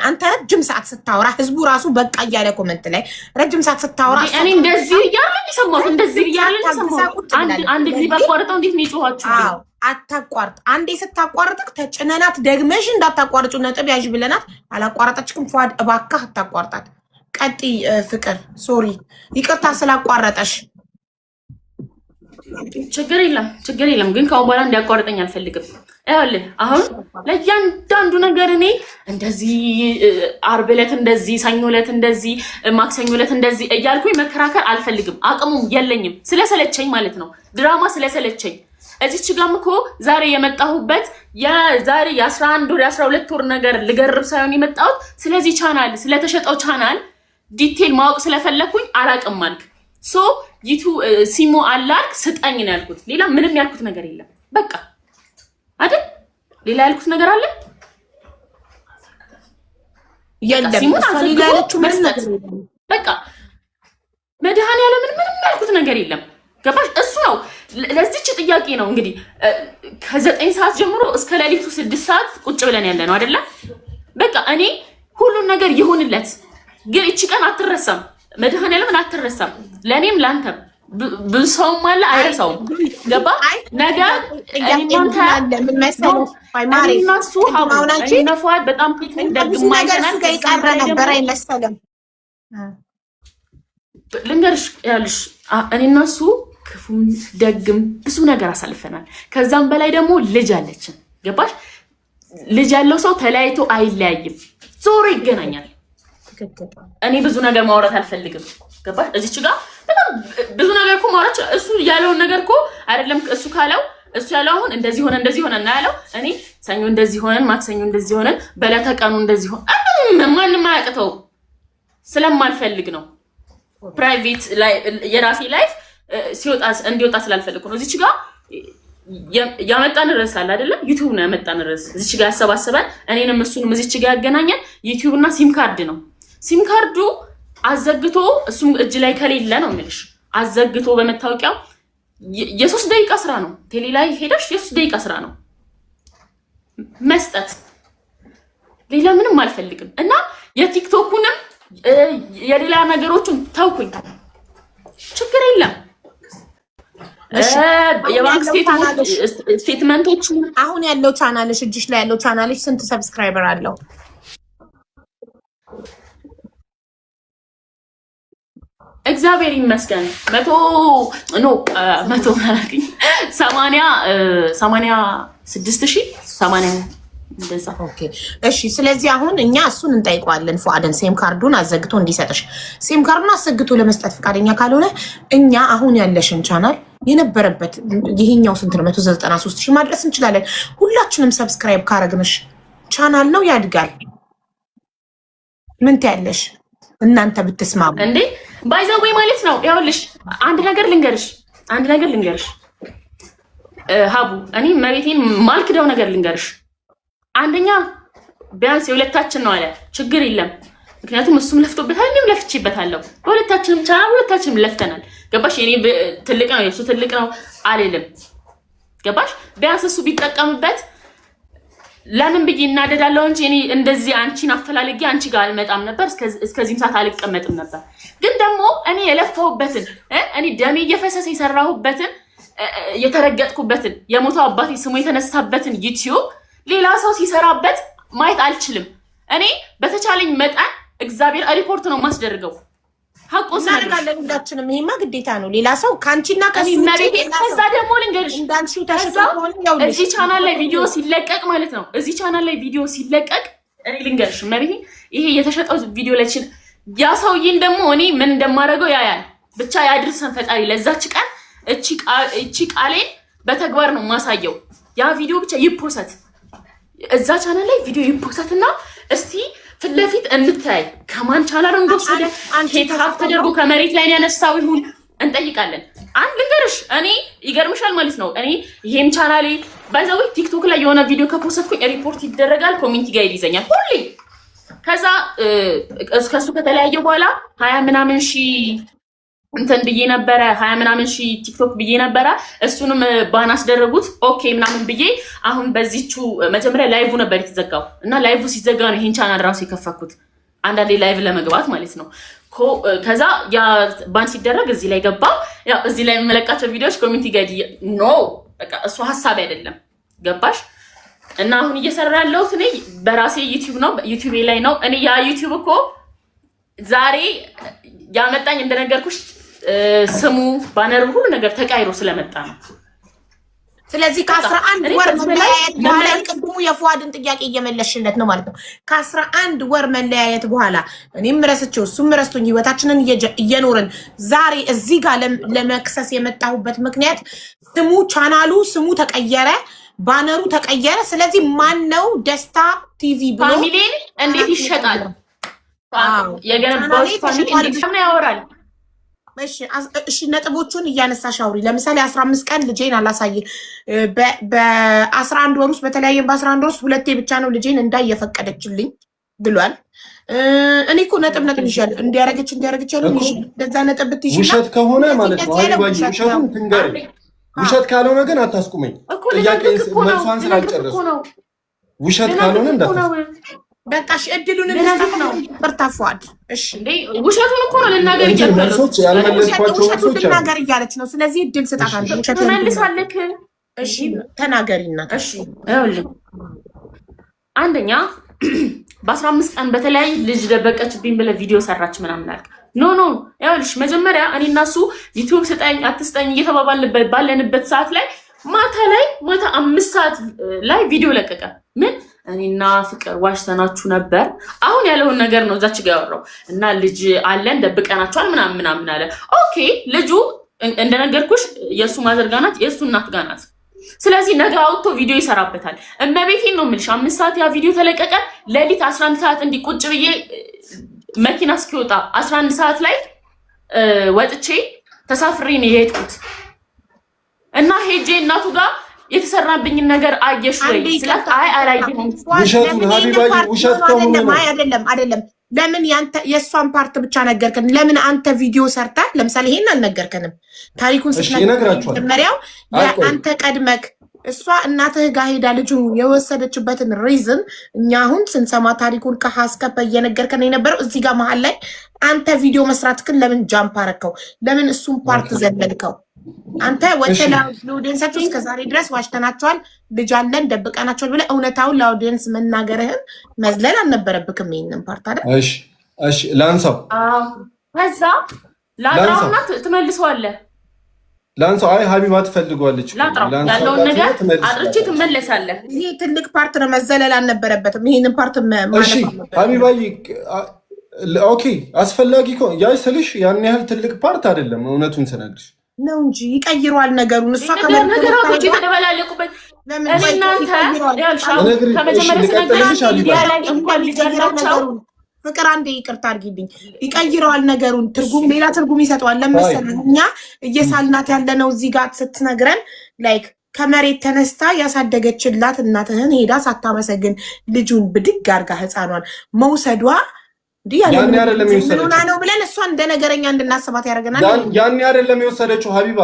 አንተ ረጅም ሰዓት ስታወራ ህዝቡ ራሱ በቃ እያለ ኮመንት ላይ ረጅም ሰዓት ስታወራ እኔ እንደዚህ እያልን ይሰማው እንደዚህ እያልን ይሰማው አንድ ጊዜ ባቋርጠው እንዴት ነው ይጮሃችሁ? አዎ አታቋርጥ። አንዴ ስታቋርጥክ ተጭነናት ደግመሽ እንዳታቋርጩ ነጥብ ያዥ ብለናት አላቋረጠችክም። ፏድ እባክህ አታቋርጣት። ቀጥይ ፍቅር ሶሪ ይቅርታ ስላቋረጠሽ። ችግር የለም ግን ከአሁን በኋላ እንዲያቋርጠኝ አልፈልግም። አይደል አሁን ለእያንዳንዱ ነገር እኔ እንደዚህ ዓርብ ዕለት እንደዚህ ሰኞ ዕለት እንደዚህ ማክሰኞ ዕለት እንደዚህ እያልኩኝ መከራከር አልፈልግም። አቅሙም የለኝም ስለሰለቸኝ ማለት ነው። ድራማ ስለሰለቸኝ እዚች ጋርም እኮ ዛሬ የመጣሁበት የዛሬ የ11 ወር የ12 ወር ነገር ልገርብ ሳይሆን የመጣሁት ስለዚህ ቻናል ስለተሸጠው ቻናል ዲቴል ማወቅ ስለፈለኩኝ አላቅም አልክ። ሶ ይቱ ሲሞ አላክ ስጠኝ ነው ያልኩት። ሌላ ምንም ያልኩት ነገር የለም። በቃ አይደል ሌላ ያልኩት ነገር አለ? የለም ሌላ ያለችው መስጠት በቃ መድኃኒዓለም ምንም ያልኩት ነገር የለም። ገባሽ? እሱ ነው ለዚች ጥያቄ ነው እንግዲህ ከ9 ሰዓት ጀምሮ እስከ ሌሊቱ 6 ሰዓት ቁጭ ብለን ያለ ነው አይደለ? በቃ እኔ ሁሉን ነገር ይሁንለት፣ ግን እቺ ቀን አትረሳም። መድኃኒዓለም አትረሳም፣ ለኔም ላንተም ብዙ ሰውም አለ አይረሳውም። ገባ? ነገ እነሱ ሀቡነፏት በጣም ልንገርሽ ያልሽ እኔና እሱ ክፉም ደግም ብዙ ነገር አሳልፈናል። ከዛም በላይ ደግሞ ልጅ አለችን። ገባሽ? ልጅ ያለው ሰው ተለያይቶ አይለያይም፣ ዞሮ ይገናኛል። እኔ ብዙ ነገር ማውራት አልፈልግም። ገባሽ? እዚች ጋር በጣም ብዙ ነገር እኮ ማውራት እሱ ያለውን ነገር እኮ አይደለም እሱ ካለው እሱ ያለው አሁን እንደዚህ ሆነ እና ያለው እኔ ሰኞ እንደዚህ ሆነን ማክሰኞ እንደዚህ ሆነን በለተ ቀኑ እንደዚህ ሆነ ማንም አያቅተው ስለማልፈልግ ነው። ፕራይቬት ላይ የራሴ ላይፍ እንዲወጣ ስላልፈልግ ነው። እዚች ጋር ያመጣን ርዕስ አለ አይደለም? ዩቲዩብ ነው ያመጣን ርዕስ። እዚች ጋር ያሰባሰበን እኔንም እሱንም እዚች ጋር ያገናኘን ዩቲዩብ እና ሲም ካርድ ነው። ሲም ካርዱ አዘግቶ እሱም እጅ ላይ ከሌለ ነው የምልሽ፣ አዘግቶ በመታወቂያው የ3 ደቂቃ ስራ ነው። ቴሌ ላይ ሄደሽ የ3 ደቂቃ ስራ ነው መስጠት። ሌላ ምንም አልፈልግም። እና የቲክቶኩንም የሌላ ነገሮችን ተውኩኝ፣ ችግር የለም። የባንክ ስቴትመንቶቹ አሁን ያለው ቻናልሽ እጅሽ ላይ ያለው ቻናልሽ ስንት ሰብስክራይበር አለው? እግዚአብሔር ይመስገን 86,000 እንደዛ። ኦኬ እሺ። ስለዚህ አሁን እኛ እሱን እንጠይቀዋለን ፉአድን ሴም ካርዱን አዘግቶ እንዲሰጥሽ። ሴም ካርዱን አዘግቶ ለመስጠት ፈቃደኛ ካልሆነ እኛ አሁን ያለሽን ቻናል የነበረበት ይሄኛው ስንት ነው 193,000 ማድረስ እንችላለን። ሁላችንም ሰብስክራይብ ካረግንሽ ቻናል ነው ያድጋል። ምን ትያለሽ? እናንተ ብትስማሙ እንዴ ባይዘው ማለት ነው። ያውልሽ አንድ ነገር ልንገርሽ ሀቡ፣ እኔ መሬቴን ማልክደው ነገር ልንገርሽ። አንደኛ ቢያንስ የሁለታችን ነው አለ፣ ችግር የለም። ምክንያቱም እሱም ለፍቶበታል፣ እኔም ለፍቼበታለሁ። በሁለታችንም ቻናል ሁለታችንም ለፍተናል። ገባሽ? የኔ ትልቅ ነው የሱ ትልቅ ነው አልልም። ገባሽ? ቢያንስ እሱ ቢጠቀምበት ለምን ብዬ እናደዳለሁ እንጂ እኔ እንደዚህ አንቺን አፈላልጌ አንቺ ጋር አልመጣም ነበር፣ እስከዚህም ሰዓት አልቀመጥም ነበር። ግን ደግሞ እኔ የለፋሁበትን እኔ ደሜ እየፈሰሰ የሰራሁበትን የተረገጥኩበትን የሞተው አባቴ ስሙ የተነሳበትን ዩቲዩብ ሌላ ሰው ሲሰራበት ማየት አልችልም። እኔ በተቻለኝ መጠን እግዚአብሔር ሪፖርት ነው ማስደርገው። ሀቆ እናደርጋለን ሁላችንም። ይሄማ ግዴታ ነው። ሌላ ሰው ካንቺና ከዛ ደግሞ ልንገርሽ እዚህ ቻናል ላይ ቪዲዮ ሲለቀቅ ማለት ነው እዚህ ቻናል ላይ ቪዲዮ ሲለቀቅ እኔ ልንገርሽ መቤቴ ይሄ የተሸጠው ቪዲዮ ላይ ያ ሰውዬን ደግሞ እኔ ምን እንደማደርገው ያያል። ብቻ ያድርሰን ፈጣሪ ለዛች ቀን። እቺ ቃሌን በተግባር ነው ማሳየው። ያ ቪዲዮ ብቻ ይፖሰት እዛ ቻናል ላይ ቪዲዮ ይፖሰትና እስቲ ፊት ለፊት እንታይ ከማን ቻናል እንደወሰደ ሄታክ ተደርጎ ከመሬት ላይ ያነሳው ይሁን እንጠይቃለን። አንድ ልንገርሽ እኔ ይገርምሻል ማለት ነው እኔ ይሄን ቻናሌ ባይዘው ቲክቶክ ላይ የሆነ ቪዲዮ ከፖስትኩኝ ሪፖርት ይደረጋል፣ ኮሚኒቲ ጋር ይይዘኛል ሁሌ። ከዛ እስከሱ ከተለያየ በኋላ 20 ምናምን ሺህ እንትን ብዬ ነበረ 20 ምናምን ሺህ ቲክቶክ ብዬ ነበረ። እሱንም ባን አስደረጉት። ኦኬ ምናምን ብዬ አሁን በዚቹ መጀመሪያ ላይቭ ነበር የተዘጋው እና ላይቭ ሲዘጋ ነው ይሄን ቻናል ራሱ የከፈኩት አንዳንዴ ላይቭ ለመግባት ማለት ነው። ከዛ ያ ባን ሲደረግ እዚህ ላይ ገባ። ያው እዚህ ላይ የምለቃቸው ቪዲዮዎች ኮሚኒቲ ጋይድ ኖ በቃ እሱ ሀሳብ አይደለም ገባሽ? እና አሁን እየሰራ ያለሁት እኔ በራሴ ዩቲዩብ ነው፣ ዩቲዩብ ላይ ነው። እኔ ያ ዩቲዩብ እኮ ዛሬ ያመጣኝ እንደነገርኩሽ ስሙ ባነሩ ሁሉ ነገር ተቃይሮ ስለመጣ ነው። ስለዚህ ከ11 ወር መለያየት በኋላ ቅድሙ የፉአድን ጥያቄ እየመለሽለት ነው ማለት ነው። ከ11 ወር መለያየት በኋላ እኔም ረስቼው እሱም ረስቶኝ ህይወታችንን እየኖርን ዛሬ እዚህ ጋር ለመክሰስ የመጣሁበት ምክንያት ስሙ ቻናሉ ስሙ ተቀየረ፣ ባነሩ ተቀየረ። ስለዚህ ማን ነው ደስታ ቲቪ ብሎ ፋሚሊን እንዴት ይሸጣል? የገነባው ፋሚሊ እንዴት ያወራል? እሺ ነጥቦቹን እያነሳሽ አውሪ። ለምሳሌ 15 ቀን ልጄን አላሳየ በ11 ወር ውስጥ በተለያየ በ11 ወር ውስጥ ሁለቴ ብቻ ነው ልጄን እንዳየፈቀደችልኝ ብሏል። እኔ እኮ ነጥብ ይሻል እንዲያረገች ያለው እንደዛ ነጥብ ብትይሽ ውሸት ከሆነ ማለት ነው። አይባይ ውሸቱን ትንገር። ውሸት ካልሆነ ግን አታስቁመኝ። ጥያቄ መልሷን ስላልጨረሱ ውሸት ካልሆነ እንዳታስቁመኝ። በቃሽ እድሉን ነው በርታፏድ። እሺ እንዴ ውሸቱን እኮ ነው ልናገር ልናገር እያለች ነው። ስለዚህ እድል ስጣታለሁ። ውሸት መልሳለክ። እሺ ተናገሪና። እሺ ይኸውልህ አንደኛ በ15 ቀን በተለያየ ልጅ ደበቀችብኝ ብለህ ቪዲዮ ሰራች ምናምን አልክ። ኖ ይኸውልሽ መጀመሪያ እኔ እና እሱ ዩቲዩብ ስጠኝ አትስጠኝ እየተባባልንበት ባለንበት ሰዓት ላይ ማታ 5 ሰዓት ላይ ቪዲዮ ለቀቀ። ምን እኔና ፍቅር ዋሽተናችሁ ነበር። አሁን ያለውን ነገር ነው እዛች ጋር ያወራው እና ልጅ አለን ደብቀናችኋል ምናምን አለ። ኦኬ ልጁ እንደነገርኩሽ የእሱ ማዘር ጋር ናት፣ የእሱ እናት ጋር ናት። ስለዚህ ነገ አውጥቶ ቪዲዮ ይሰራበታል። እመቤቴን ነው የምልሽ 5 ሰዓት ያ ቪዲዮ ተለቀቀ። ሌሊት 11 ሰዓት እንዲህ ቁጭ ብዬ መኪና እስኪወጣ 11 ሰዓት ላይ ወጥቼ ተሳፍሬ ነው የሄድኩት እና ሄጄ እናቱ ጋር የተሰራብኝን ነገር አየሽ ወይ ስላት አይ አላየሁም። ውሸት አይደለም። ለምን የእሷን ፓርት ብቻ ነገርከን? ለምን አንተ ቪዲዮ ሰርታ ለምሳሌ ይሄን አልነገርከንም? ታሪኩን ስትነግረው አንተ ቀድመክ እሷ እናትህ ጋር ሄዳ ልጁ የወሰደችበትን ሪዝን እኛ አሁን ስንሰማ ታሪኩን ከሀስከፈ እየነገርከን የነበረው እዚህ ጋር መሀል ላይ አንተ ቪዲዮ መስራትክን ለምን ጃምፕ አረከው? ለምን እሱን ፓርት ዘለልከው? አንተ ወተላ ለኦዲየንሳችሁ እስከ ዛሬ ድረስ ዋሽተናቸዋል፣ ልጅ አለን ደብቀናቸዋል ብለህ እውነታውን ለኦዲየንስ መናገርህን መዝለል አልነበረብክም። ይሄንን ፓርት አይደል? እሺ ላንሳው። ከዛ ላጥራውና ትመልሰዋለህ። ላንሳው። አይ ሀቢባ ትፈልጓለች። ያለውን ነገር አድርቼ ትመለሳለህ። ይሄ ትልቅ ፓርት ነው፣ መዘለል አልነበረበትም። ይሄንን ፓርት እሺ ሀቢባዬ ኦኬ አስፈላጊ ያ ስልሽ ያን ያህል ትልቅ ፓርት አይደለም እውነቱን ስነግርሽ ነው እንጂ ይቀይሯል ነገሩን። እሷ ነገሮች የተደበላለቁበት ፍቅር አንዴ ይቅርታ አድርጊልኝ። ይቀይረዋል ነገሩን፣ ሌላ ትርጉም ይሰጠዋል። ለመሰለኝ እኛ እየሳልናት ያለነው እዚህ ጋር ስትነግረን ላይክ ከመሬት ተነስታ ያሳደገችላት እናትህን ሄዳ ሳታመሰግን ልጁን ብድግ አድርጋ ህፃኗን መውሰዷ ያን አይደለም የወሰደችው ነው ብለን እሷ እንደ ነገረኛ እንድናስባት ያደርገናል። ያን አይደለም የወሰደችው ሀቢባ፣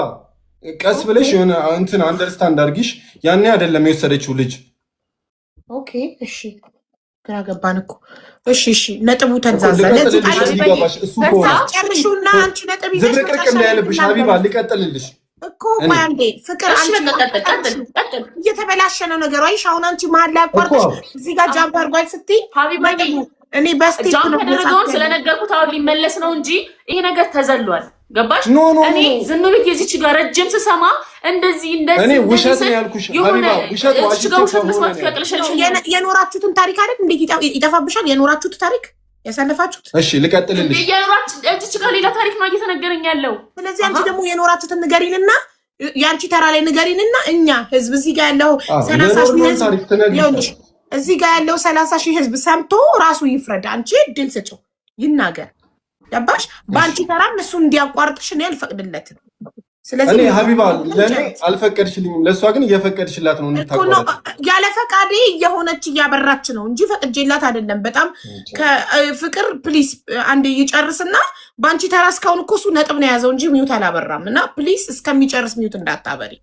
ቀስ ብለሽ የሆነ እንትን አንደርስታንድ አድርጊሽ። ያን አይደለም የወሰደችው ልጅ። ኦኬ እሺ፣ ግራ ገባን እኮ። እሺ ነጥቡ ተንዛዛ። ለዚህ ጨርሹና አንቺ ነጥብ ይዘሽ ዝርቅርቅ እንዳይልብሽ ሀቢባ፣ ልቀጥልልሽ እኮ ባንዴ ፍቅር እየተበላሸ ነው ነገሩ። አይሽ አሁን አንቺ መሀል ላይ አቋርጠሽ እዚህ ጋር ጃምፕ አድርጓል ስትይ ሀቢባ እኔ በስቴፕ ነው ያደረገውን ስለነገርኩት አሁን ሊመለስ ነው እንጂ ይሄ ነገር ተዘሏል። ገባሽ? እኔ ዝም ብዬ እዚች ጋር ረጅም ስሰማ እንደዚህ እኔ ውሸት ነው ያልኩሽ ሀቢባ። ውሸት መስማት ፈቅልሽልሽ የኖራችሁትን ታሪክ አይደል? እንዴት ይጠፋብሻል? የኖራችሁት ታሪክ ያሳለፋችሁት። እሺ ልቀጥልልሽ። እዚች ጋር ሌላ ታሪክ ነው እየተነገረኝ ያለው። ስለዚህ አንቺ ደግሞ የኖራችሁትን ንገሪንና የአንቺ ተራ ላይ ንገሪንና እኛ ህዝብ እዚህ ጋር ያለው 30 እዚህ ጋር ያለው 30,000 ህዝብ ሰምቶ ራሱ ይፍረድ። አንቺ ድል ስጪው ይናገር። ገባሽ? በአንቺ ተራም እሱ እንዲያቋርጥሽ እኔ አልፈቅድለትም። ስለዚህ እኔ ሀቢባ ለኔ አልፈቀድሽልኝም፣ ለሷ ግን እየፈቀድሽላት ነው እንድታቋረጥ። ያለ ፈቃዴ እየሆነች እያበራች ነው እንጂ ፈቅጄላት አይደለም። በጣም ከፍቅር ፕሊስ አንድ ይጨርስና ባንቺ ተራ እስካሁን እኮ እሱ ነጥብ ነው የያዘው እንጂ ሚዩት አላበራም። እና ፕሊስ እስከሚጨርስ ሚዩት እንዳታበሪ።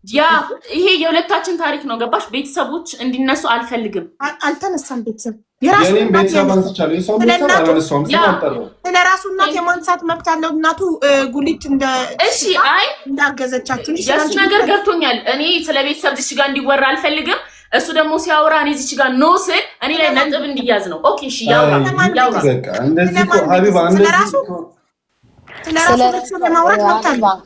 ያ ይሄ የሁለታችን ታሪክ ነው ገባሽ? ቤተሰቦች እንዲነሱ አልፈልግም። አልተነሳም ቤተሰብ የኔም ቤተሰብ አንስቻለሁ። የሷም ቤተሰብ አላነሳውም። ስለራሱ እናት የማንሳት መብት አለው። እናቱ ጉሊት እንደ እሺ አይ እንዳገዘቻችሁ የሱ ነገር ገብቶኛል። እኔ ስለ ቤተሰብ እዚህ ጋር እንዲወራ አልፈልግም። እሱ ደግሞ ሲያወራ እኔ እዚህ ጋር ኖ ስል እኔ ላይ ነጥብ እንዲያዝ ነው። ኦኬ እሺ ያውራ በቃ እንደዚህ እኮ ሀቢባ እንደዚህ ስለራሱ ቤተሰብ የማውራት መብት አለው።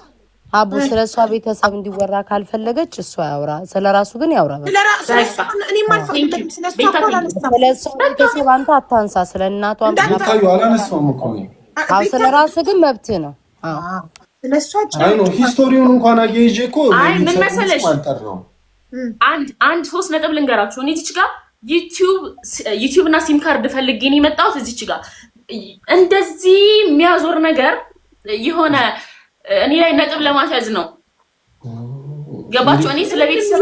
አቡ ስለሷ ቤተሰብ እንዲወራ ካልፈለገች እሷ ያውራ፣ ስለራሱ ግን ያውራ። ስለሷ ቤተሰብ አንተ አታንሳ፣ ስለ እናቷ አላነሳውም እኮ ነው። አዎ ስለራሱ ግን መብት ነው። አይ ነው ሂስቶሪውን እንኳን አገይጄ እኮ አይ ምን መሰለሽ አንድ 3 ነጥብ ልንገራችሁ። እኔ እዚች ጋር ዩቲዩብ እና ሲም ካርድ ፈልጌ ነው የመጣሁት። እዚች ጋር እንደዚህ የሚያዞር ነገር የሆነ እኔ ላይ ነጥብ ለማስያዝ ነው ገባችሁ? እኔ ስለ ቤተሰብ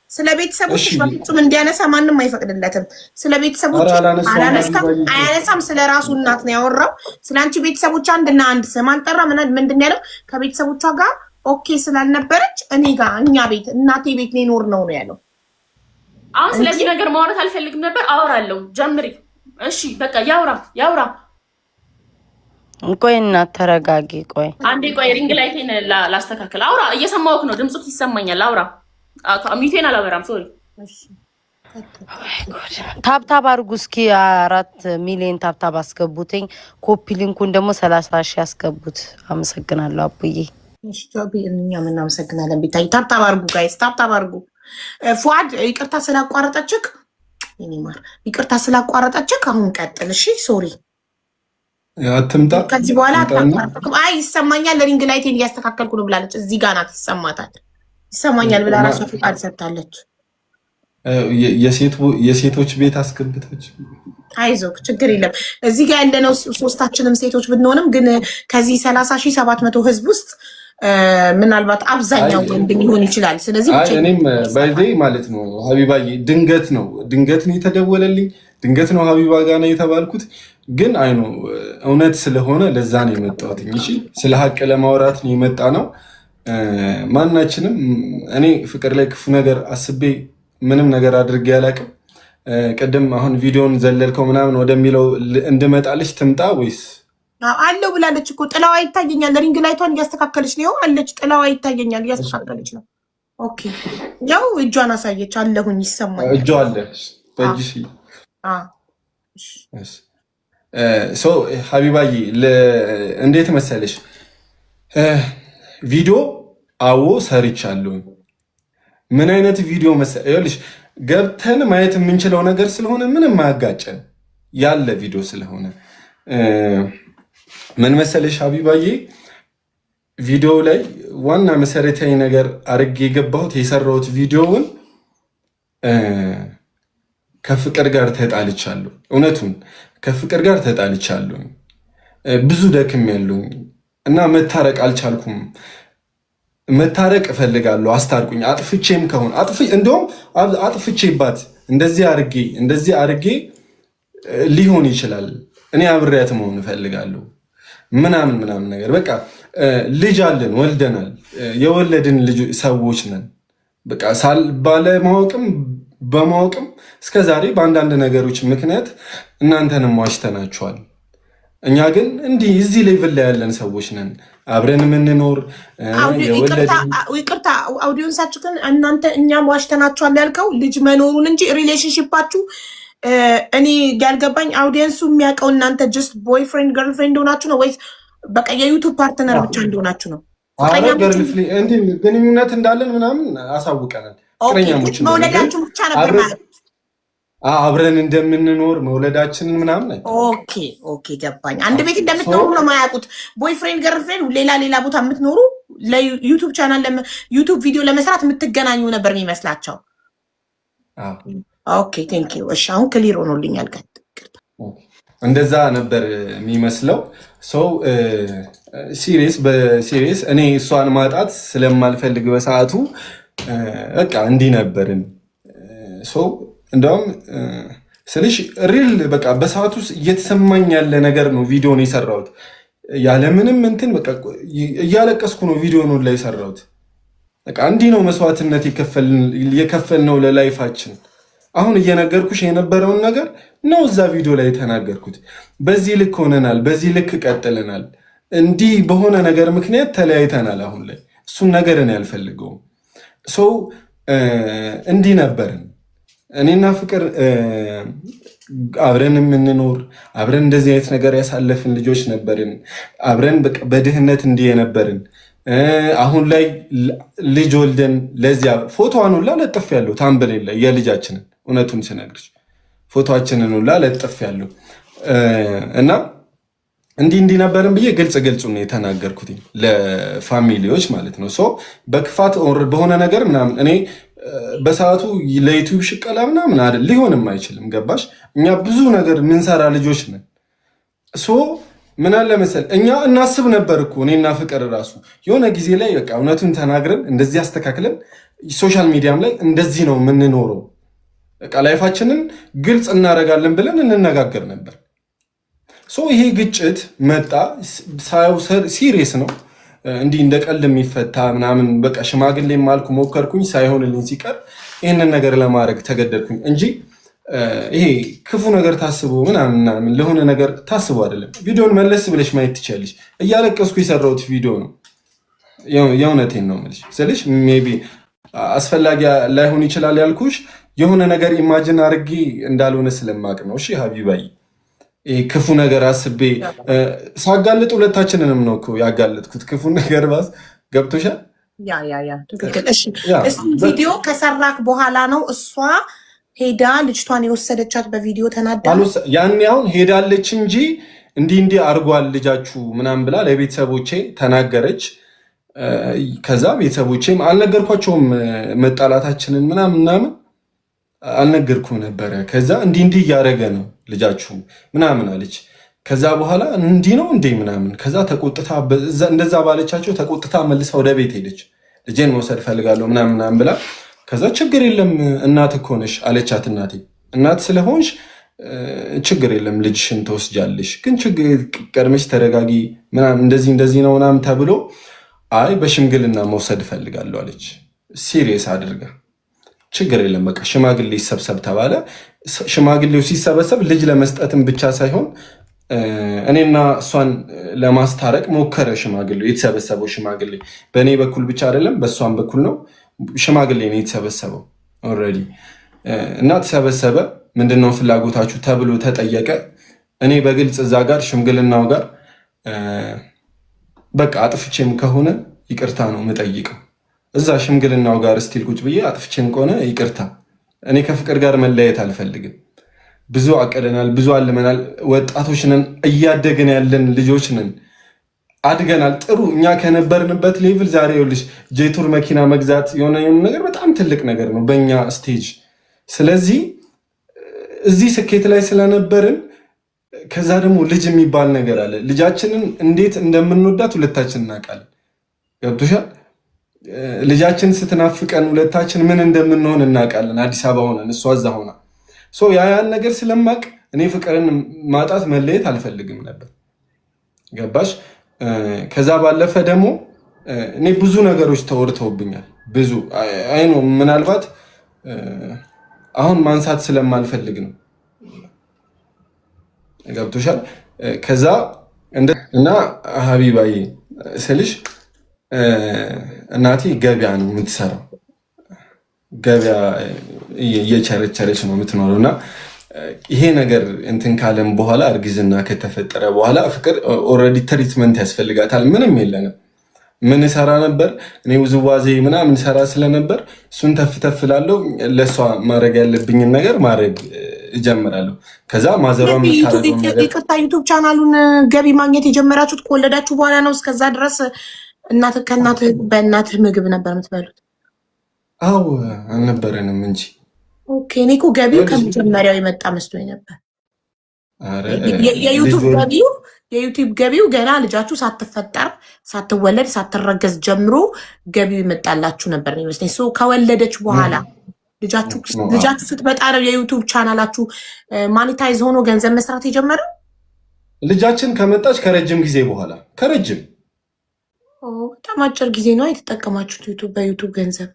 ስለ ቤተሰቦች በፍጹም እንዲያነሳ ማንም አይፈቅድለትም። ስለ ቤተሰቦች አያነሳም። ስለ ራሱ እናት ነው ያወራው። ስለ አንቺ ቤተሰቦች አንድና አንድ ስም አልጠራ። ምንድን ያለው ከቤተሰቦቿ ጋር ኦኬ ስላልነበረች እኔ ጋር እኛ ቤት እናቴ ቤት ሊኖር ነው ያለው። አሁን ስለዚህ ነገር ማውራት አልፈልግም ነበር። አወራለሁ። ጀምሪ እሺ በቃ ያውራ ቆይ እናት ተረጋጊ። ቆይ አንዴ ቆይ ሪንግ ላይቴን ላስተካክል። አውራ እየሰማሁህ ነው። ድምፁ ይሰማኛል። አውራ ሚቴን አላበራም። ሶሪ ታብታብ አድርጉ እስኪ 4 ሚሊዮን ታብታብ አስገቡትኝ። ኮፒ ሊንኩን ደግሞ 30,000 ያስገቡት። አመሰግናለሁ አቡዬ። እሺ እኛም እናመሰግናለን። ቢታይ ታብታብ አድርጉ ጋይስ፣ ታብታብ አድርጉ። ፉአድ ይቅርታ ስላቋረጠችክ ይኒማር ይቅርታ ስላቋረጠችክ አሁን ቀጥል። እሺ ሶሪ አትምጣ ከዚህ በኋላ አታቋርጥም። አይ ይሰማኛል። ሪንግ ላይቴን እያስተካከልኩ ነው ብላለች። እዚህ ጋር ናት። ይሰማታል። ይሰማኛል ብላ ራሷ ፍቃድ ሰጥታለች። የሴቶች ቤት አስገብተች። አይዞክ ችግር የለም። እዚህ ጋር ያለነው ሶስታችንም ሴቶች ብንሆንም ግን ከዚህ 30,700 ህዝብ ውስጥ ምናልባት አብዛኛው ወንድ ሊሆን ይችላል። ስለዚህ እኔም ባይዘይ ማለት ነው ሀቢባዬ ድንገት ነው የተደወለልኝ። ድንገት ነው ሀቢባ ጋር ነው የተባልኩት። ግን አይኑ እውነት ስለሆነ ለዛ ነው የመጣሁት። እሺ ስለ ሀቅ ለማውራት ነው የመጣ ነው። ማናችንም እኔ ፍቅር ላይ ክፉ ነገር አስቤ ምንም ነገር አድርጌ አላውቅም። ቅድም አሁን ቪዲዮን ዘለልከው ምናምን ወደሚለው እንድመጣልሽ ትምጣ ወይስ አለው ብላለች እኮ ጥላዋ ይታየኛል። ሪንግ ላይቷን እያስተካከለች ነው አለች። ጥላዋ ይታየኛል እያስተካከለች ነው። ኦኬ ያው እጇን አሳየች። አለሁኝ ይሰማኛል። እጇ አለ በእጅሽ። ሀቢባዬ እንዴት መሰለሽ ቪዲዮ አዎ ሰርቻለሁ። ምን አይነት ቪዲዮ መሰለሽ ገብተን ማየት የምንችለው ነገር ስለሆነ ምንም ማያጋጨን ያለ ቪዲዮ ስለሆነ ምን መሰለሽ ሀቢባዬ ቪዲዮ ላይ ዋና መሰረታዊ ነገር አድርጌ የገባሁት የሰራሁት ቪዲዮውን ከፍቅር ጋር ተጣልቻለሁ። እውነቱን ከፍቅር ጋር ተጣልቻለሁ። ብዙ ደክሜያለሁ እና መታረቅ አልቻልኩም። መታረቅ እፈልጋለሁ። አስታርቁኝ። አጥፍቼም ከሆነ እንደውም አጥፍቼባት እንደዚህ አድርጌ ሊሆን ይችላል። እኔ አብሬያት መሆን እፈልጋለሁ ምናምን ነገር በቃ ልጅ አለን፣ ወልደናል፣ የወለድን ልጅ ሰዎች ነን። በቃ ባለማወቅም በማወቅም እስከዛሬ በአንዳንድ ነገሮች ምክንያት እናንተንም ዋሽተናችኋል። እኛ ግን እንዲህ እዚህ ሌቭል ላይ ያለን ሰዎች ነን፣ አብረን የምንኖር ይቅርታ አውዲየንሳችሁ ግን እናንተ እኛም ዋሽተናችኋል ያልከው ልጅ መኖሩን እንጂ ሪሌሽንሽፓችሁ እኔ ያልገባኝ አውዲየንሱ የሚያውቀው እናንተ ጀስት ቦይፍሬንድ ገርልፍሬንድ ሆናችሁ ነው ወይስ በቃ የዩቱብ ፓርትነር ብቻ እንደሆናችሁ ነው? ግንኙነት እንዳለን ምናምን አሳውቀናል። መውለዳችሁ ብቻ ነበር ማለት አብረን እንደምንኖር መውለዳችንን ምናምን። ኦኬ ገባኝ። አንድ ቤት እንደምትኖሩ ነው የማያውቁት። ቦይፍሬንድ ገርልፍሬንድ ሌላ ቦታ የምትኖሩ ለዩቱብ ቻናል ዩቱብ ቪዲዮ ለመስራት የምትገናኙ ነበር የሚመስላቸው። ኦኬ ቴንክ ዩ። እሺ አሁን ክሊር ሆኖልኛል። እንደዛ ነበር የሚመስለው። ሰው በሲሪየስ እኔ እሷን ማጣት ስለማልፈልግ በሰዓቱ በቃ እንዲህ ነበርን። እንደውም ስልሽ ሪል በቃ በሰዓቱ እየተሰማኝ ያለ ነገር ነው ቪዲዮን የሰራሁት። ያለምንም እንትን በቃ እያለቀስኩ ነው ቪዲዮን ላይ የሰራሁት። በቃ እንዲህ ነው መስዋዕትነት የከፈልነው ለላይፋችን። አሁን እየነገርኩሽ የነበረውን ነገር ነው እዛ ቪዲዮ ላይ የተናገርኩት። በዚህ ልክ ሆነናል፣ በዚህ ልክ ቀጥለናል። እንዲህ በሆነ ነገር ምክንያት ተለያይተናል። አሁን ላይ እሱን ነገር እኔ አልፈልገውም። እንዲህ ነበርን እኔና ፍቅር አብረን የምንኖር አብረን እንደዚህ አይነት ነገር ያሳለፍን ልጆች ነበርን። አብረን በድህነት እንዲህ የነበርን አሁን ላይ ልጅ ወልደን ለዚያ ፎቶዋን ሁላ ለጥፍ ያለው ታምብሌን ላይ የልጃችንን እውነቱን ስነግርሽ ፎቶአችንን ሁላ ለጥፍ ያለው እና እንዲህ ነበርን ብዬ ግልጽ ነው የተናገርኩት ለፋሚሊዎች ማለት ነው። በክፋት በሆነ ነገር ምናምን እኔ በሰዓቱ ለዩቲዩብ ሽቀላ ምናምን አይደል፣ ሊሆንም አይችልም። ገባሽ? እኛ ብዙ ነገር ምንሰራ ልጆች ነን። ምን አለ መሰል እኛ እናስብ ነበር እኮ እኔና ፍቅር ራሱ የሆነ ጊዜ ላይ በቃ እውነቱን ተናግረን እንደዚህ አስተካክለን ሶሻል ሚዲያም ላይ እንደዚህ ነው የምንኖረው፣ በቃ ላይፋችንን ግልጽ እናደርጋለን ብለን እንነጋገር ነበር። ይሄ ግጭት መጣ። ሳየው ሲሪየስ ነው፣ እንዲህ እንደ ቀልድ የሚፈታ ምናምን በቃ ሽማግሌ ማልኩ ሞከርኩኝ፣ ሳይሆንልኝ ሲቀር ይህንን ነገር ለማድረግ ተገደድኩኝ እንጂ ይሄ ክፉ ነገር ታስቦ ምናምን ለሆነ ነገር ታስቦ አይደለም። ቪዲዮን መለስ ብለሽ ማየት ትችያለሽ። እያለቀስኩ የሰራሁት ቪዲዮ ነው። የእውነቴን ነው የምልሽ ስልሽ ሜይ ቢ አስፈላጊ ላይሆን ይችላል ያልኩሽ የሆነ ነገር ኢማጅን አድርጌ እንዳልሆነ ስለማቅ ነው። እሺ ሀቢባይ ክፉ ነገር አስቤ ሳጋልጥ ሁለታችንንም ነው እኮ ያጋለጥኩት። ክፉ ነገር ባስ ገብቶሻል? ያ ትክክል። እሺ ቪዲዮ ከሰራክ በኋላ ነው እሷ ሄዳ ልጅቷን የወሰደቻት በቪዲዮ ተናዳ ያኔ አሁን ሄዳለች እንጂ እንዲህ አርጓል ልጃችሁ ምናምን ብላ ለቤተሰቦቼ ተናገረች። ከዛ ቤተሰቦቼም አልነገርኳቸውም መጣላታችንን ምናምን አልነገርኩም ነበረ። ከዛ እንዲህ እያደረገ ነው ልጃችሁ ምናምን አለች። ከዛ በኋላ እንዲህ ነው እንዴ ምናምን ከዛ ተቆጥታ እንደዛ ባለቻቸው ተቆጥታ መልሳ ወደ ቤት ሄደች። ልጄን መውሰድ ፈልጋለሁ ምናምን ብላ ከዛ ችግር የለም እናት እኮ ነሽ አለቻት። እናቴ እናት ስለሆንሽ ችግር የለም ልጅሽን ተወስጃለሽ፣ ግን ቀድመሽ ተረጋጊ ምናምን እንደዚህ ነው ምናምን ተብሎ አይ በሽምግልና መውሰድ ፈልጋለሁ አለች። ሲሪየስ አድርጋ ችግር የለም በቃ ሽማግሌ ይሰብሰብ ተባለ። ሽማግሌው ሲሰበሰብ ልጅ ለመስጠትም ብቻ ሳይሆን እኔና እሷን ለማስታረቅ ሞከረ ሽማግሌው። የተሰበሰበው ሽማግሌ በእኔ በኩል ብቻ አይደለም በእሷን በኩል ነው። ሽማግሌ ነው የተሰበሰበው ኦልሬዲ እና ተሰበሰበ። ምንድነው ፍላጎታችሁ ተብሎ ተጠየቀ። እኔ በግልጽ እዛ ጋር ሽምግልናው ጋር በቃ አጥፍቼም ከሆነ ይቅርታ ነው የምጠይቀው። እዛ ሽምግልናው ጋር ስቲል ቁጭ ብዬ አጥፍቼም ከሆነ ይቅርታ፣ እኔ ከፍቅር ጋር መለያየት አልፈልግም። ብዙ አቅደናል፣ ብዙ አልመናል፣ ወጣቶች ነን፣ እያደግን ያለን ልጆች ነን፣ አድገናል። ጥሩ እኛ ከነበርንበት ሌቭል ዛሬ ይኸውልሽ ጄቱር መኪና መግዛት የሆነ ነገር በጣም ትልቅ ነገር ነው በእኛ ስቴጅ። ስለዚህ እዚህ ስኬት ላይ ስለነበርን ከዛ ደግሞ ልጅ የሚባል ነገር አለ። ልጃችንን እንዴት እንደምንወዳት ሁለታችን እናውቃለን። ገብቶሻል? ልጃችን ስትናፍቀን ሁለታችን ምን እንደምንሆን እናውቃለን። አዲስ አበባ ሆነን እሷ እዛ ሆና ያን ነገር ስለማቅ እኔ ፍቅርን ማጣት መለየት አልፈልግም ነበር። ገባሽ? ከዛ ባለፈ ደግሞ እኔ ብዙ ነገሮች ተወርተውብኛል። ብዙ አይኖ ምናልባት አሁን ማንሳት ስለማልፈልግ ነው። ገብቶሻል? ከዛ እና ሀቢባዬ ስልሽ እናቴ ገበያ ነው የምትሰራው፣ ገበያ እየቸረቸረች ነው የምትኖረው። እና ይሄ ነገር እንትን ካለም በኋላ እርግዝና ከተፈጠረ በኋላ ፍቅር ኦልሬዲ ትሪትመንት ያስፈልጋታል። ምንም የለንም። ምን ሰራ ነበር እኔ ውዝዋዜ ምናምን ሰራ ስለነበር እሱን ተፍተፍ ላለው ለእሷ ማድረግ ያለብኝን ነገር ማድረግ እጀምራለሁ። ከዛ ማዘሯ ይቅርታ፣ ዩቱብ ቻናሉን ገቢ ማግኘት የጀመራችሁት ከወለዳችሁ በኋላ ነው? እስከዛ ድረስ በእናትህ ምግብ ነበር የምትበሉት? አዎ አልነበረንም እንጂ። ኦኬ፣ እኔ እኮ ገቢው ከመጀመሪያው የመጣ መስሎኝ ነበር። የዩቱብ ገቢው የዩቲዩብ ገቢው ገና ልጃችሁ ሳትፈጠር ሳትወለድ ሳትረገዝ ጀምሮ ገቢው ይመጣላችሁ ነበር የሚመስለኝ። ሶ ከወለደች በኋላ ልጃችሁ ስትመጣ ነው የዩቲዩብ ቻናላችሁ ማኒታይዝ ሆኖ ገንዘብ መስራት የጀመረው? ልጃችን ከመጣች ከረጅም ጊዜ በኋላ ከረጅም በጣም አጭር ጊዜ ነው የተጠቀማችሁት ዩቲዩብ በዩቲዩብ ገንዘብ።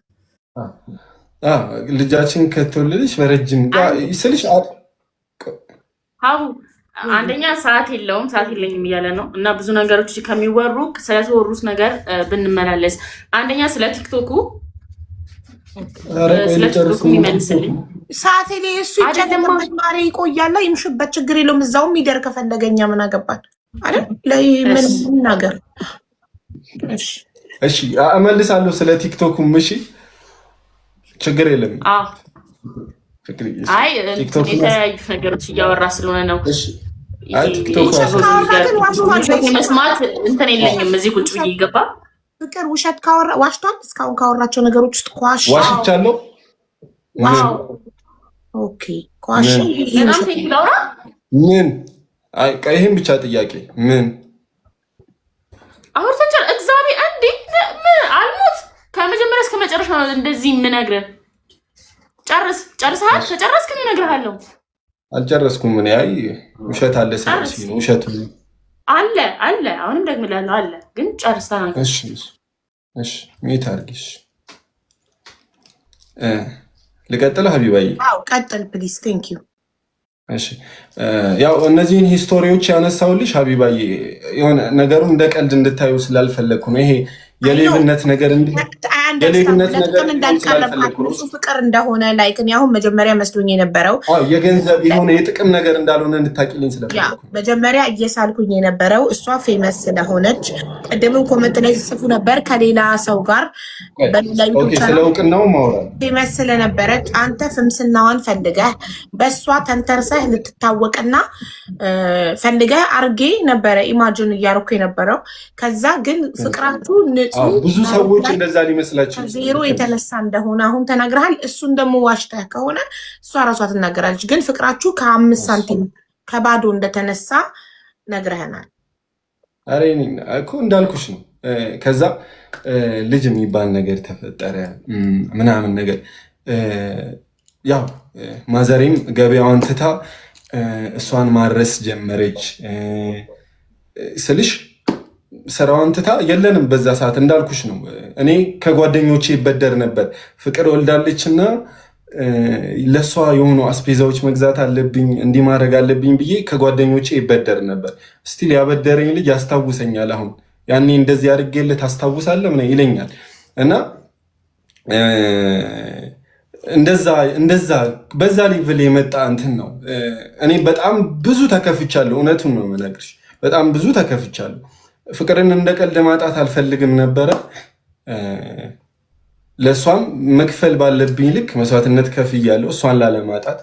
ልጃችን ከተወለደች በረጅም ስልሽ አንደኛ ሰዓት የለኝም እያለ ነው እና ብዙ ነገሮች ከሚወሩ ስለተወሩት ነገር ብንመላለስ አንደኛ ስለ ቲክቶኩ ይመልስልኝ። ሰዓት ላይ እሱ ይጨለምበት ማሪ ይቆያላ ይምሽበት ችግር የለውም። እዛውም ይደር ከፈለገኛ ምን አገባን አይደል? ላይ ምን ነገር እሺ እመልሳለሁ ስለ ቲክቶኩ። እሺ ችግር የለም። አይ የተለያዩ ነገሮች እያወራ ስለሆነ ነው። መስማት እንትን የለኝም እዚህ ቁጭ ብዬ ይገባ ፍቅር ውሸት ዋሽቷል። እስካሁን ካወራቸው ነገሮች ውስጥ ዋሽቻለሁ። ኦኬ ኳሽ ምን ይሄን ብቻ ጥያቄ ምን አውርተቻል? እግዚአብሔር እንዴ አልሞት ከመጀመሪያ እስከ መጨረሻ ነው እንደዚህ የምነግርህ። ጨርሰሃል? ከጨረስክ እኔ እነግርሃለሁ። አልጨረስኩም። ምን ያይ ውሸት አለ ስለዚህ ነው ውሸት አለ አሁንም ደግምላለሁ አለ ግን ጨርሰሃል። እሺ ሜት አድርጊሽ ልቀጥል ሀቢባዬ? አዎ ቀጥል ፕሊዝ። ቴንክ ዩ። እሺ ያው እነዚህን ሂስቶሪዎች ያነሳውልሽ ሀቢባዬ የሆነ ነገሩን እንደ ቀልድ እንድታዩ ስላልፈለግኩ ነው። ይሄ የሌብነት ነገር ፍቅር እንደሆነ ላይክ አሁን መጀመሪያ መስሎኝ የነበረው የገንዘብ የሆነ የጥቅም ነገር እንዳልሆነ እንድታቂልኝ ስለፈለግኩ መጀመሪያ እየሳልኩኝ የነበረው እሷ ፌመስ ስለሆነች ቅድምም ኮመንት ላይ ሲጽፉ ነበር ከሌላ ሰው ጋር ስለ እውቅናው ማውራት ፌመስ ስለነበረች አንተ ፍምስናዋን ፈልገህ በእሷ ተንተርሰህ ልትታወቅና ፈልገህ አርጌ ነበረ ኢማጂን እያደረኩ የነበረው። ከዛ ግን ፍቅራችሁ ብዙ ሰዎች እንደዛ ሊመስላችሁ ዜሮ የተነሳ እንደሆነ አሁን ተናግረሃል። እሱን ደግሞ ዋሽተህ ከሆነ እሷ ራሷ ትናገራለች። ግን ፍቅራችሁ ከ5 ሳንቲም ከባዶ እንደተነሳ ነግረህናል። አሬ እኮ እንዳልኩሽ ነው። ከዛ ልጅ የሚባል ነገር ተፈጠረ ምናምን ነገር ያው ማዘሬም ገበያዋን ትታ እሷን ማድረስ ጀመረች ስልሽ ስራዋን ትታ የለንም በዛ ሰዓት እንዳልኩሽ ነው። እኔ ከጓደኞቼ ይበደር ነበር። ፍቅር ወልዳለች እና ለእሷ የሆኑ አስፔዛዎች መግዛት አለብኝ እንዲህ ማድረግ አለብኝ ብዬ ከጓደኞቼ ይበደር ነበር። ስቲል ያበደረኝ ልጅ ያስታውሰኛል። አሁን ያኔ እንደዚህ አድርጌልህ ታስታውሳለህ ምን ይለኛል እና እንደዛ በዛ ሌቭል የመጣ እንትን ነው። እኔ በጣም ብዙ ተከፍቻለሁ። እውነቱን ነው የምነግርሽ። በጣም ብዙ ተከፍቻለሁ። ፍቅርን እንደ ቀልድ ማጣት አልፈልግም ነበረ። ለእሷም መክፈል ባለብኝ ልክ መስዋዕትነት ከፍያለሁ እሷን ላለማጣት።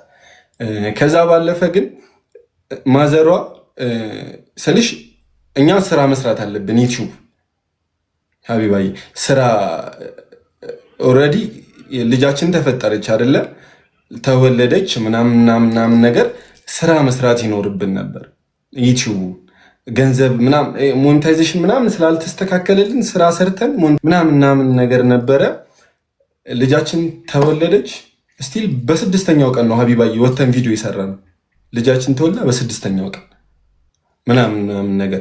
ከዛ ባለፈ ግን ማዘሯ ስልሽ እኛ ስራ መስራት አለብን። ዩቲዩብ ሀቢባዬ ስራ ኦልሬዲ ልጃችን ተፈጠረች አይደለ? ተወለደች ምናምን ነገር ስራ መስራት ይኖርብን ነበር። ዩቲዩብ ገንዘብ ሞኔታይዜሽን ምናምን ስላልተስተካከለልን ስራ ሰርተን ምናምን ነገር ነበረ። ልጃችን ተወለደች። ስቲል በ6ኛው ቀን ነው ሀቢባዬ ወተን ቪዲዮ የሰራ ነው። ልጃችን ተወልዳ በ6ኛው ቀን ምናምን ነገር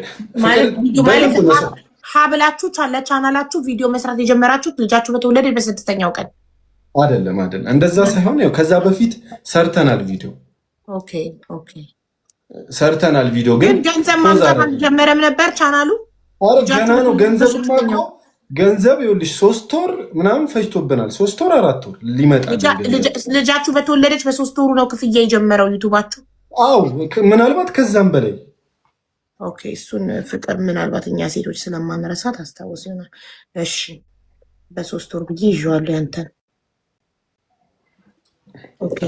ሀብላችሁ ቻናላችሁ ቪዲዮ መስራት የጀመራችሁት ልጃችሁ በተወለደ በ6ኛው ቀን አይደለም። እንደዛ ሳይሆን ያው ከዛ በፊት ሰርተናል ቪዲዮ። ኦኬ ሰርተናል ቪዲዮ ግን ገንዘብ ማምጣት አልጀመረም ነበር ቻናሉ። ገና ነው ገንዘብ ይኸውልሽ 3 ወር ምናምን ፈጅቶብናል። 3 ወር 4 ወር ሊመጣ ልጃችሁ በተወለደች በ3 ወሩ ነው ክፍያ የጀመረው ዩቱባችሁ? አዎ ምናልባት ከዛም በላይ። ኦኬ እሱን ፍቅር ምናልባት እኛ ሴቶች ስለማንረሳት አስታውስ ይሆናል። እሺ በ3 ወር ብዬ ይዤዋለሁ ያንተን። ኦኬ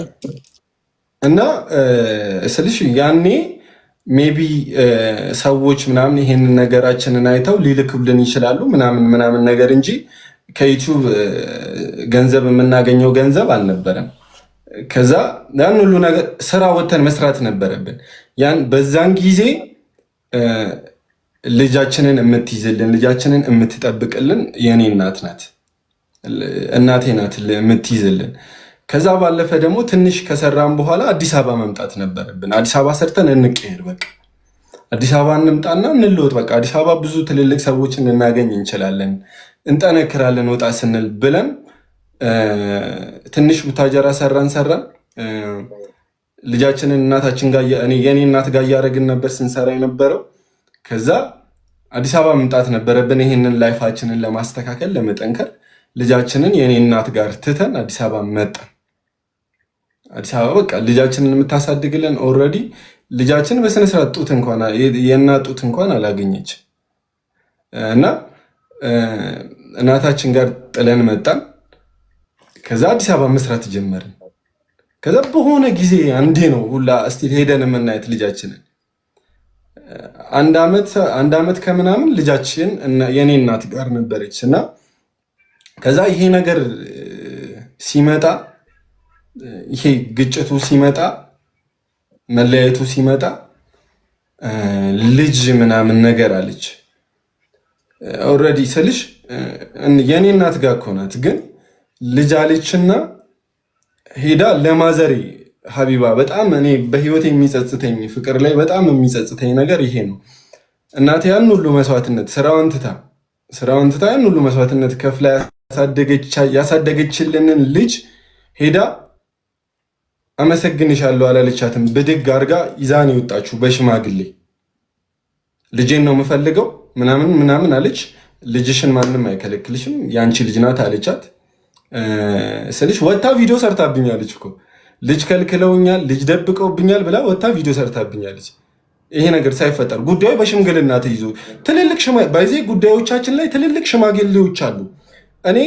እና ስልሽ ያኔ ሜቢ ሰዎች ምናምን ይሄንን ነገራችንን አይተው ሊልክብልን ይችላሉ ምናምን ነገር እንጂ ከዩቲዩብ ገንዘብ የምናገኘው ገንዘብ አልነበረም። ከዛ ያን ሁሉ ነገር ስራ ወተን መስራት ነበረብን። ያን በዛን ጊዜ ልጃችንን የምትይዝልን ልጃችንን የምትጠብቅልን የኔ እናት ናት፣ እናቴ ናት የምትይዝልን። ከዛ ባለፈ ደግሞ ትንሽ ከሰራን በኋላ አዲስ አበባ መምጣት ነበረብን። አዲስ አበባ ሰርተን እንቀሄድ፣ በቃ አዲስ አበባ እንምጣና እንለወጥ። በቃ አዲስ አበባ ብዙ ትልልቅ ሰዎችን ልናገኝ እንችላለን፣ እንጠነክራለን ወጣ ስንል ብለን ትንሽ ቡታጀራ ሰራን። ልጃችንን እናታችን ጋር የኔ እናት ጋር እያደረግን ነበር ስንሰራ የነበረው። ከዛ አዲስ አበባ መምጣት ነበረብን ይሄንን ላይፋችንን ለማስተካከል ለመጠንከር። ልጃችንን የኔ እናት ጋር ትተን አዲስ አበባ መጣን። አዲስ አበባ በቃ ልጃችንን የምታሳድግልን ኦልሬዲ ልጃችን በስነስርዓት ጡት እንኳን የእናት ጡት እንኳን አላገኘች እና እናታችን ጋር ጥለን መጣን። ከዛ አዲስ አበባ መስራት ጀመርን። ከዛ በሆነ ጊዜ አንዴ ነው ሁላ እስቲ ሄደን የምናየት ልጃችንን። አንድ አመት ከምናምን ልጃችን የኔ እናት ጋር ነበረች እና ከዛ ይሄ ነገር ሲመጣ ይሄ ግጭቱ ሲመጣ መለያየቱ ሲመጣ ልጅ ምናምን ነገር አለች። ኦልሬዲ ስልሽ የኔ እናት ጋር እኮ ናት፣ ግን ልጅ አለችና ሄዳ ለማዘሬ ሀቢባ በጣም እኔ በህይወት የሚጸጽተኝ ፍቅር ላይ በጣም የሚጸጽተኝ ነገር ይሄ ነው። እናቴ ያን ሁሉ መስዋዕትነት ስራዋን ትታ ያን ሁሉ መስዋዕትነት ከፍላ ያሳደገችልንን ልጅ ሄዳ አመሰግንሻለሁ አላለቻትም። ብድግ አድርጋ ይዛን የወጣችሁ በሽማግሌ ልጄን ነው የምፈልገው ምናምን አለች። ልጅሽን ማንም አይከለክልሽም የአንቺ ልጅ ናት አለቻት። ስልሽ ወታ ቪዲዮ ሰርታብኛለች እኮ ልጅ ከልክለውኛል፣ ልጅ ደብቀውብኛል ብላ ወታ ቪዲዮ ሰርታብኛለች። ይሄ ነገር ሳይፈጠር ጉዳዩ በሽምግልና ተይዞ ትልልቅ ጉዳዮቻችን ላይ ትልልቅ ሽማግሌዎች አሉ። እኔ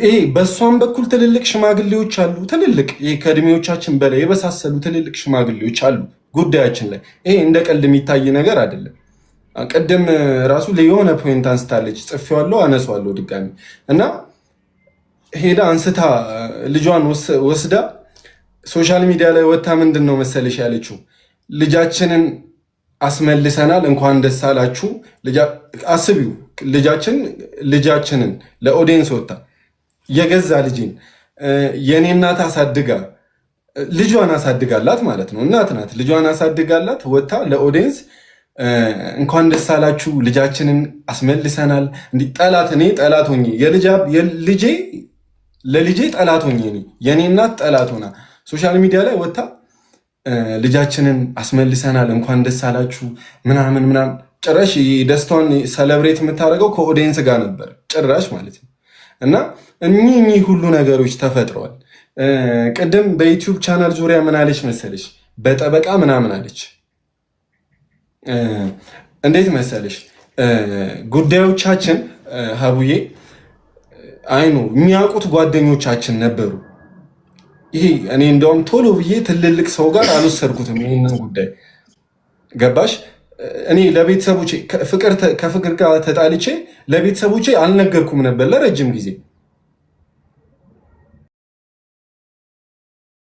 ይሄ በእሷም በኩል ትልልቅ ሽማግሌዎች አሉ። ትልልቅ ይሄ ከእድሜዎቻችን በላይ የበሳሰሉ ትልልቅ ሽማግሌዎች አሉ ጉዳያችን ላይ። ይሄ እንደ ቀልድ የሚታይ ነገር አይደለም። ቅድም ራሱ የሆነ ፖይንት አንስታለች፣ ጽፌዋለሁ፣ አነሷለሁ ድጋሚ እና ሄዳ አንስታ ልጇን ወስዳ ሶሻል ሚዲያ ላይ ወታ ምንድን ነው መሰለሽ ያለችው፣ ልጃችንን አስመልሰናል እንኳን ደስ አላችሁ። አስቢው ልጃችንን ለኦዲየንስ ወታ የገዛ ልጅን የኔ እናት አሳድጋ ልጇን አሳድጋላት ማለት ነው። እናት ናት፣ ልጇን አሳድጋላት ወታ ለኦዲየንስ እንኳን ደስ አላችሁ ልጃችንን አስመልሰናል። እንዲህ ጠላት እኔ ጠላት ሆኜ ለልጄ ጠላት ሆኜ የኔ እናት ጠላት ሆና ሶሻል ሚዲያ ላይ ወታ ልጃችንን አስመልሰናል እንኳን ደስ አላችሁ ምናምን ጭራሽ ደስታውን ሰለብሬት የምታደርገው ከኦዲየንስ ጋር ነበር ጭራሽ ማለት ነው። እና እኚህ ሁሉ ነገሮች ተፈጥረዋል። ቅድም በዩቲዩብ ቻናል ዙሪያ ምን አለች መሰለሽ፣ በጠበቃ ምናምን አለች። እንዴት መሰለሽ ጉዳዮቻችን ሀቡዬ አይኑ የሚያውቁት ጓደኞቻችን ነበሩ። ይሄ እኔ እንደውም ቶሎ ብዬ ትልልቅ ሰው ጋር አልወሰድኩትም ይህንን ጉዳይ ገባሽ? እኔ ለቤተሰቦቼ ከፍቅር ጋር ተጣልቼ ለቤተሰቦቼ አልነገርኩም ነበር ለረጅም ጊዜ።